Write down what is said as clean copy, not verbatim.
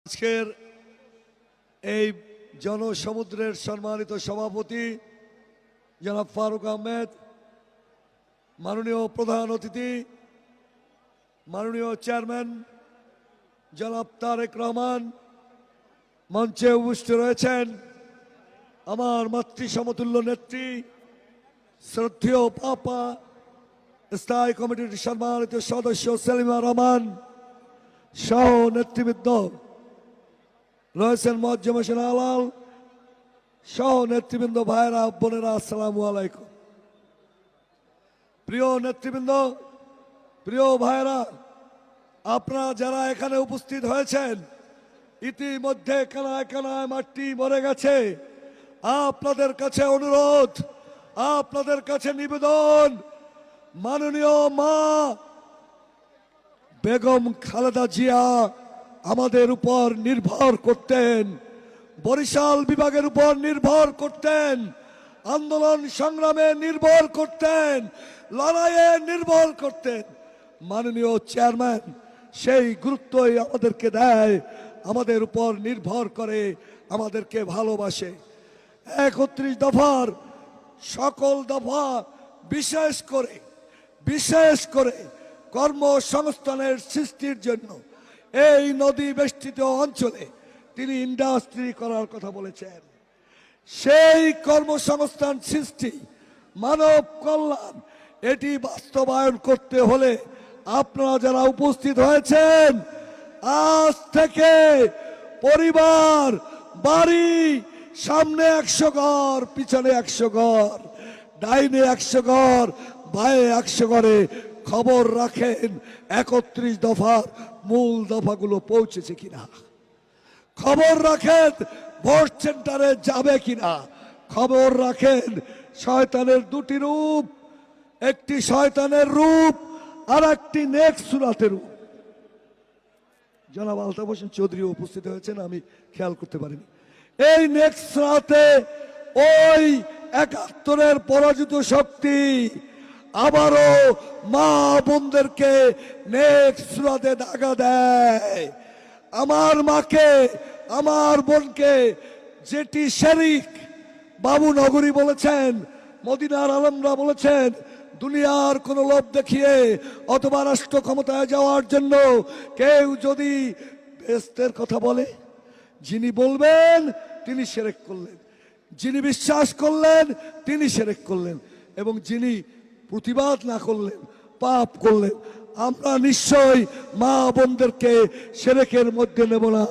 আজকের এই জনসমুদ্রের সম্মানিত সভাপতি জনাব ফারুক আহমেদ, মাননীয় প্রধান অতিথি মাননীয় চেয়ারম্যান জনাব তারেক রহমান, মঞ্চে উপস্থিত রয়েছেন আমার মাতৃ সমতুল্য নেত্রী শ্রদ্ধেয় পাপা, স্থায়ী কমিটির সম্মানিত সদস্য সেলিমা রহমান সহ নেতৃবৃন্দ রয়েছেন, মুআজ্জম হোসেন আলাল সহ নেতৃবৃন্দ, ভাইরা বোনেরা, আসসালামু আলাইকুম। প্রিয় নেতৃবৃন্দ, প্রিয় ভাইরা, আপনারা যারা এখানে উপস্থিত হয়েছেন, ইতিমধ্যে কানায় কানায় মাটি মরে গেছে। আপনাদের কাছে অনুরোধ, আপনাদের কাছে নিবেদন, মাননীয় মা বেগম খালেদা জিয়া আমাদের উপর নির্ভর করতেন, বরিশাল বিভাগের উপর নির্ভর করতেন, আন্দোলন সংগ্রামে নির্ভর করতেন, লড়াইয়ে নির্ভর করতেন। মাননীয় চেয়ারম্যান সেই গুরুত্বই আমাদেরকে দেয়, আমাদের উপর নির্ভর করে, আমাদেরকে ভালোবাসে। 31 দফার সকল দফা বিশেষ করে কর্মসংস্থানের সৃষ্টির জন্য এই নদী বেষ্টিত অঞ্চলে তিনি ইন্ডাস্ট্রি করার কথা বলেছেন। সেই কর্মসংস্থান সৃষ্টি, মানব কল্যাণ, এটি বাস্তবায়ন করতে হলে আপনারা যারা উপস্থিত হয়েছেন, আজ থেকে পরিবার, বাড়ি, সামনে 100 ঘর, পিছনে 100 ঘর, ডাইনে 100 ঘর, বায়ে 100 ঘরে খবর রাখেন 31 দফার মূল দফাগুলো পৌঁছেছে কিনা। খবর রাখেন ভোট সেন্টারে যাবে কিনা। খবর রাখেন শয়তানের দুটি রূপ, একটি শয়তানের রূপ আর একটি নেক সুরাতের রূপ। জনাব আলতাফ হোসেন চৌধুরী উপস্থিত হয়েছেন, আমি খেয়াল করতে পারিনি। এই নেক সুরাতে ওই 71-এর পরাজিত শক্তি আবারও মা বোনদেরকে নেক সুরাতে দাগা দেয়। আমার মাকে, আমার বোনকে যেটি শরিক বাবু নগরী বলেছেন, মদিনার আলমরা বলেছেন, দুনিয়ার কোন লোভ দেখিয়ে অথবা রাষ্ট্র ক্ষমতায় যাওয়ার জন্য কেউ যদি বেহেশতের কথা বলে, যিনি বলবেন তিনি শিরক করলেন, যিনি বিশ্বাস করলেন তিনি শিরক করলেন, এবং যিনি প্রতিবাদ না করলেন পাপ করলেন। আমরা নিশ্চয়ই মা বোনদেরকে শিরকের মধ্যে নেব না।